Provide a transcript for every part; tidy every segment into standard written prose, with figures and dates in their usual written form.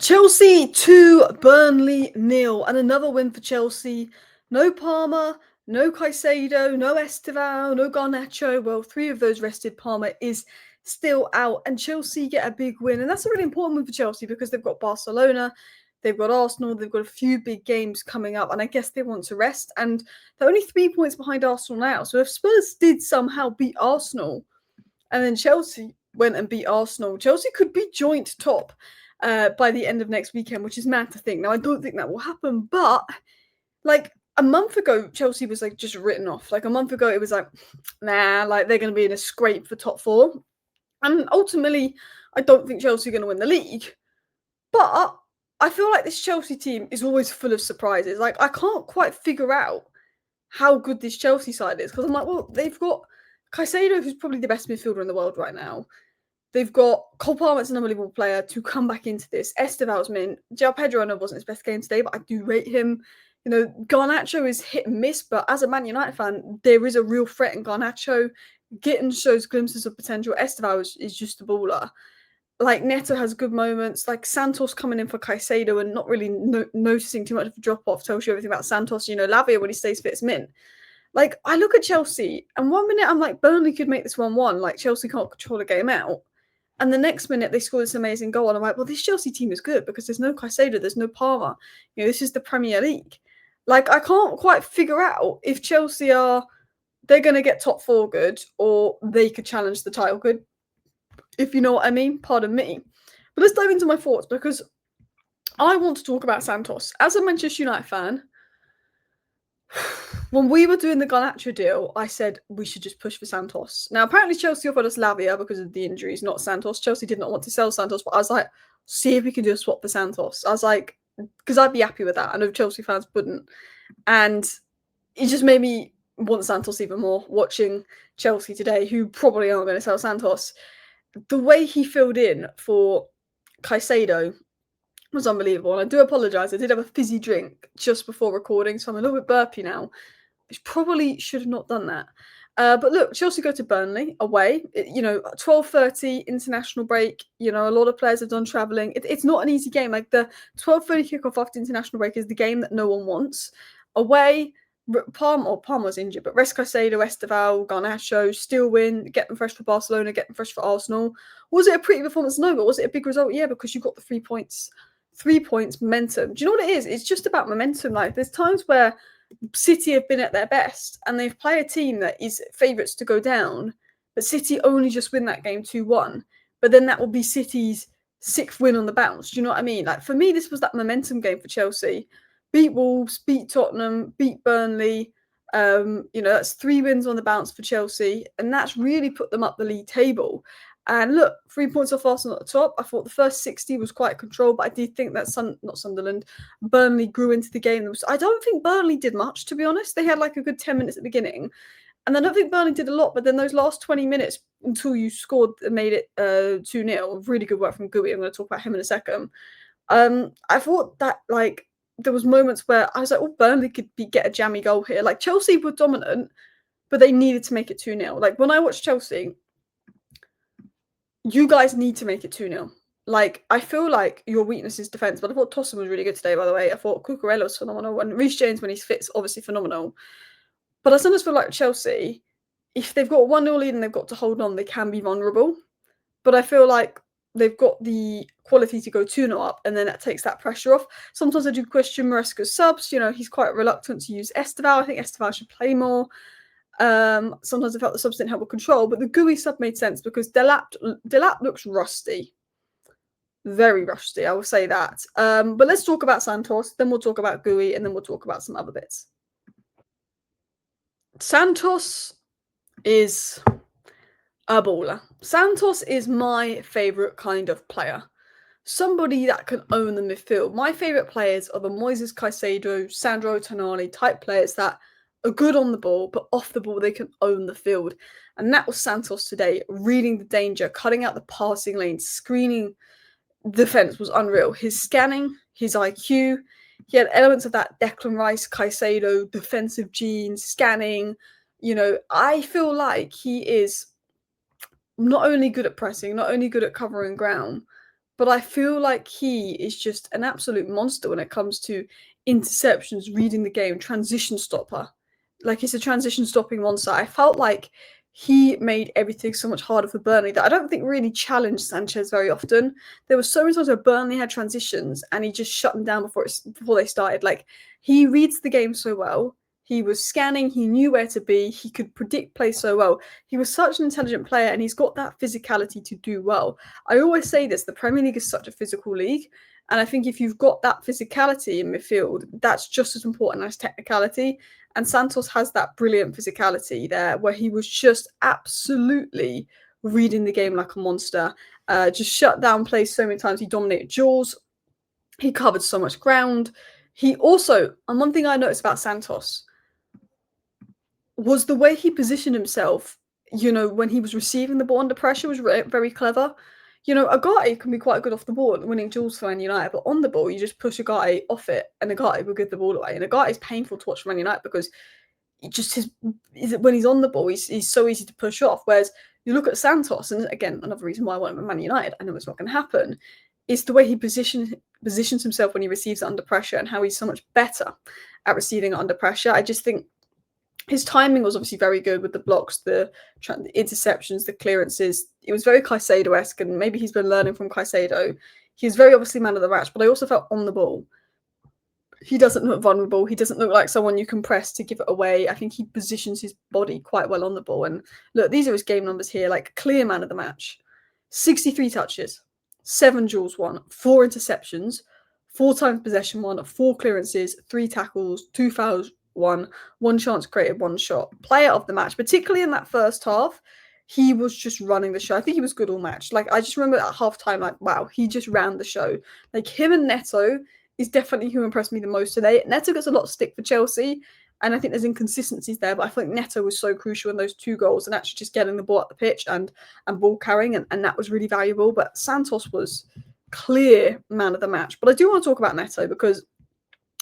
Chelsea 2, Burnley nil, and another win for Chelsea. No Palmer, no Caicedo, no Estevao, no Garnacho. Well, three of those rested. Palmer is still out, and Chelsea get a big win. And that's a really important win for Chelsea because they've got Barcelona, they've got Arsenal, they've got a few big games coming up, and I guess they want to rest. And they're only 3 points behind Arsenal now. So if Spurs did somehow beat Arsenal, and then Chelsea went and beat Arsenal, Chelsea could be joint top by the end of next weekend, which is mad to think. Now, I don't think that will happen, but like a month ago, Chelsea was like just written off. Like a month ago, it was like, nah, like they're going to be in a scrape for top four. And ultimately, I don't think Chelsea are going to win the league. But I feel like this Chelsea team is always full of surprises. Like I can't quite figure out how good this Chelsea side is because I'm like, well, they've got Caicedo, who's probably the best midfielder in the world right now. They've got Cole Palmer's an unbelievable player to come back into this. Esteval's mint. João Pedro, I know wasn't his best game today, but I do rate him. You know, Garnacho is hit and miss, but as a Man United fan, there is a real threat in Garnacho. Gitten shows glimpses of potential. Esteval is just a baller. Like Neto has good moments. Like Santos coming in for Caicedo and not really noticing too much of a drop off tells you everything about Santos. You know, Lavia when he stays fit is mint. Like I look at Chelsea, and 1 minute I'm like Burnley could make this 1-1. Like Chelsea can't control a game out. And the next minute they score this amazing goal, and I'm like, well, this Chelsea team is good because there's no Caicedo, there's no Palmer. You know, this is the Premier League. Like, I can't quite figure out if Chelsea they're going to get top four good, or they could challenge the title good, if you know what I mean. Pardon me. But let's dive into my thoughts because I want to talk about Santos. As a Manchester United fan, when we were doing the Garnacho deal, I said we should just push for Santos. Now, apparently Chelsea offered us Lavia because of the injuries, not Santos. Chelsea did not want to sell Santos, but I was like, see if we can do a swap for Santos. I was like, because I'd be happy with that. I know Chelsea fans wouldn't. And it just made me want Santos even more, watching Chelsea today, who probably aren't going to sell Santos. The way he filled in for Caicedo was unbelievable. And I do apologise. I did have a fizzy drink just before recording, so I'm a little bit burpy now. I probably should have not done that. But look, Chelsea go to Burnley away. 12:30 international break. You know, a lot of players have done travelling. It's not an easy game. Like the 12:30 kickoff after international break is the game that no one wants. Away, Palmer was injured, but rest Caicedo, Esteval, Garnacho, still win, get them fresh for Barcelona, get them fresh for Arsenal. Was it a pretty performance? No, but was it a big result? Yeah, because you got the 3 points. 3 points, momentum. Do you know what it is? It's just about momentum. Like there's times where City have been at their best and they've played a team that is favourites to go down, but City only just win that game 2-1. But then that will be City's 6th win on the bounce. Do you know what I mean? Like for me, this was that momentum game for Chelsea. Beat Wolves, beat Tottenham, beat Burnley. That's 3 wins on the bounce for Chelsea, and that's really put them up the league table. And look, 3 points off Arsenal at the top. I thought the first 60 was quite controlled, but I did think that not Sunderland, Burnley grew into the game. I don't think Burnley did much, to be honest. They had like a good 10 minutes at the beginning. And I don't think Burnley did a lot, but then those last 20 minutes until you scored and made it 2-0, really good work from Guiu. I'm going to talk about him in a second. I thought that like there was moments where I was like, oh, Burnley could get a jammy goal here. Like Chelsea were dominant, but they needed to make it 2-0. Like when I watched Chelsea, you guys need to make it 2-0. Like, I feel like your weakness is defence, but I thought Tosun was really good today, by the way. I thought Cucurella was phenomenal, and Reece James, when he's fit, is obviously phenomenal. But I sometimes feel like Chelsea, if they've got a 1-0 lead and they've got to hold on, they can be vulnerable. But I feel like they've got the quality to go 2-0 up, and then that takes that pressure off. Sometimes I do question Maresca's subs. You know, he's quite reluctant to use Esteval. I think Esteval should play more. Sometimes I felt the subs didn't help with control, but the Guiu sub made sense because Delap looks rusty. Very rusty, I will say that. But let's talk about Santos, then we'll talk about Guiu, and then we'll talk about some other bits. Santos is a baller. Santos is my favourite kind of player. Somebody that can own the midfield. My favourite players are the Moises Caicedo, Sandro Tonali type players that are good on the ball, but off the ball they can own the field. And that was Santos today, reading the danger, cutting out the passing lanes, screening defence was unreal. His scanning, his IQ, he had elements of that Declan Rice, Caicedo, defensive genes, scanning. You know, I feel like he is not only good at pressing, not only good at covering ground, but I feel like he is just an absolute monster when it comes to interceptions, reading the game, transition stopper. Like he's a transition stopping monster. I felt like he made everything so much harder for Burnley that I don't think really challenged Sanchez very often. There were so many times where Burnley had transitions and he just shut them down before they started. Like he reads the game so well. He was scanning, he knew where to be, he could predict play so well. He was such an intelligent player and he's got that physicality to do well. I always say this, the Premier League is such a physical league. And I think if you've got that physicality in midfield, that's just as important as technicality. And Santos has that brilliant physicality there where he was just absolutely reading the game like a monster. Just shut down plays so many times. He dominated duels. He covered so much ground. He also, and one thing I noticed about Santos was the way he positioned himself, when he was receiving the ball under pressure was very clever. A guy can be quite good off the ball and winning duels for Man United, but on the ball, you just push a guy off it and a guy will give the ball away. And a guy is painful to watch for Man United because when he's on the ball, he's so easy to push off. Whereas you look at Santos, and again, another reason why I want him at Man United, I know it's not going to happen, is the way he positions himself when he receives it under pressure and how he's so much better at receiving it under pressure. I just think his timing was obviously very good with the blocks, the interceptions, the clearances. It was very Caicedo-esque, and maybe he's been learning from Caicedo. He was very obviously man of the match, but I also felt on the ball, he doesn't look vulnerable. He doesn't look like someone you can press to give it away. I think he positions his body quite well on the ball. And look, these are his game numbers here, like clear man of the match. 63 touches, 7 duels won, 4 interceptions, 4 times possession won, 4 clearances, 3 tackles, 2 fouls, 1 chance created, 1 shot. Player of the match, particularly in that first half, he was just running the show. I think he was good all match. Like, I just remember at half time, like, wow, he just ran the show. Like, him and Neto is definitely who impressed me the most today. Neto gets a lot of stick for Chelsea, and I think there's inconsistencies there, but I think Neto was so crucial in those 2 goals and actually just getting the ball up the pitch and ball carrying, and that was really valuable. But Santos was clear man of the match. But I do want to talk about Neto because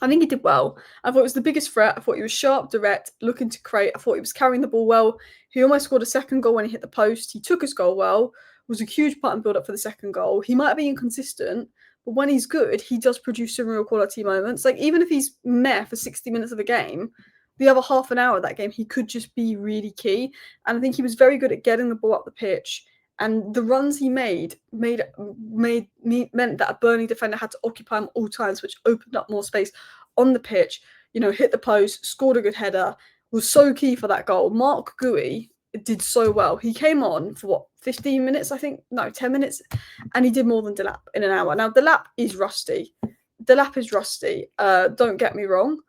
I think he did well. I thought it was the biggest threat. I thought he was sharp, direct, looking to create. I thought he was carrying the ball well. He almost scored a second goal when he hit the post. He took his goal well. Was a huge part and build up for the second goal. He might be inconsistent, but when he's good, he does produce some real quality moments. Like, even if he's meh for 60 minutes of a game, the other half an hour of that game, he could just be really key. And I think he was very good at getting the ball up the pitch. And the runs he meant that a Burnley defender had to occupy him all times, which opened up more space on the pitch. Hit the post, scored a good header, was so key for that goal. Marc Guiu did so well. He came on for 15 minutes, I think? No, 10 minutes. And he did more than Delap in an hour. Now, Delap is rusty. Don't get me wrong.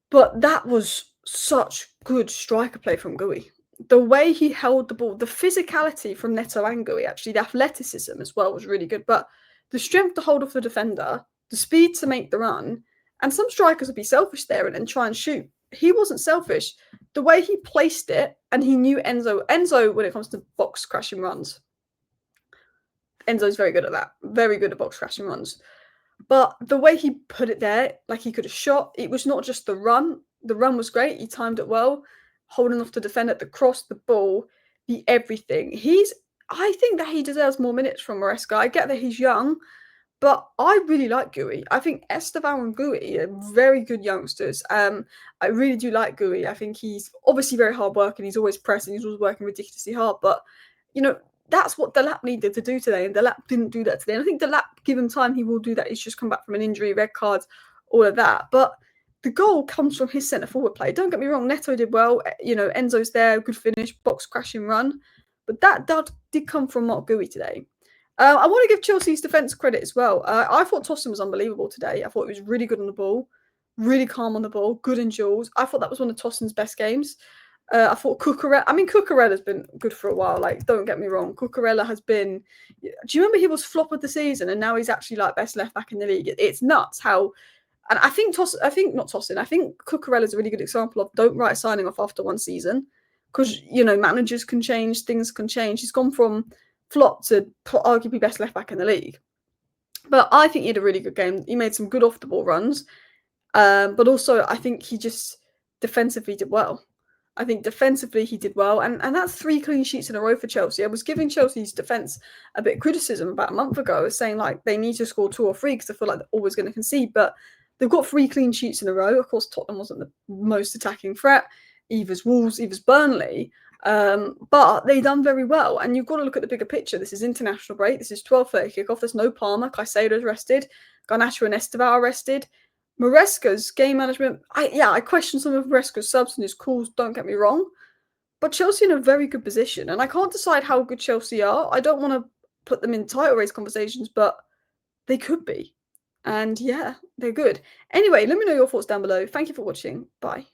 But that was such good striker play from Guiu. The way he held the ball, the physicality from Neto and Guiu, actually, the athleticism as well was really good. But the strength to hold off the defender, the speed to make the run, and some strikers would be selfish there and try and shoot. He wasn't selfish. The way he placed it, and he knew Enzo, when it comes to box crashing runs, Enzo's very good at that. Very good at box crashing runs. But the way he put it there, like he could have shot, it was not just the run. The run was great. He timed it well, holding off the defender, the cross, the ball, the everything. I think that he deserves more minutes from Maresca. I get that he's young, but I really like Guiu. I think Esteban and Guiu are very good youngsters. I really do like Guiu. I think he's obviously very hard working. He's always pressing. He's always working ridiculously hard. But, that's what Delap needed to do today. And Delap didn't do that today. And I think Delap, given time, he will do that. He's just come back from an injury, red cards, all of that. But the goal comes from his centre-forward play. Don't get me wrong. Neto did well. Enzo's there. Good finish. Box crashing run. But that did come from Marc Guiu today. I want to give Chelsea's defence credit as well. I thought Tosin was unbelievable today. I thought he was really good on the ball, really calm on the ball, good in duels. I thought that was one of Tosin's best games. I thought Cucurella's been good for a while. Like, don't get me wrong. Cucurella has been... Do you remember he was flop of the season and now he's actually like best left back in the league? It's nuts how... And I think Cucurella's a really good example of don't write signing off after one season because, managers can change, things can change. He's gone from flop to arguably best left back in the league. But I think he had a really good game. He made some good off the ball runs. But also I think he just defensively did well. I think defensively he did well, and that's 3 clean sheets in a row for Chelsea. I was giving Chelsea's defence a bit of criticism about a month ago, saying like they need to score 2 or 3 because I feel like they're always going to concede. But they've got 3 clean sheets in a row. Of course, Tottenham wasn't the most attacking threat. Either's Wolves, either's Burnley. But they done very well. And you've got to look at the bigger picture. This is international break. This is 12:30 kickoff. There's no Palmer. Caicedo's rested. Garnacho and Estevao are rested. Maresca's game management, I question some of Maresca's subs and his calls, don't get me wrong. But Chelsea in a very good position. And I can't decide how good Chelsea are. I don't want to put them in title race conversations, but they could be. And yeah, they're good. Anyway, let me know your thoughts down below. Thank you for watching. Bye.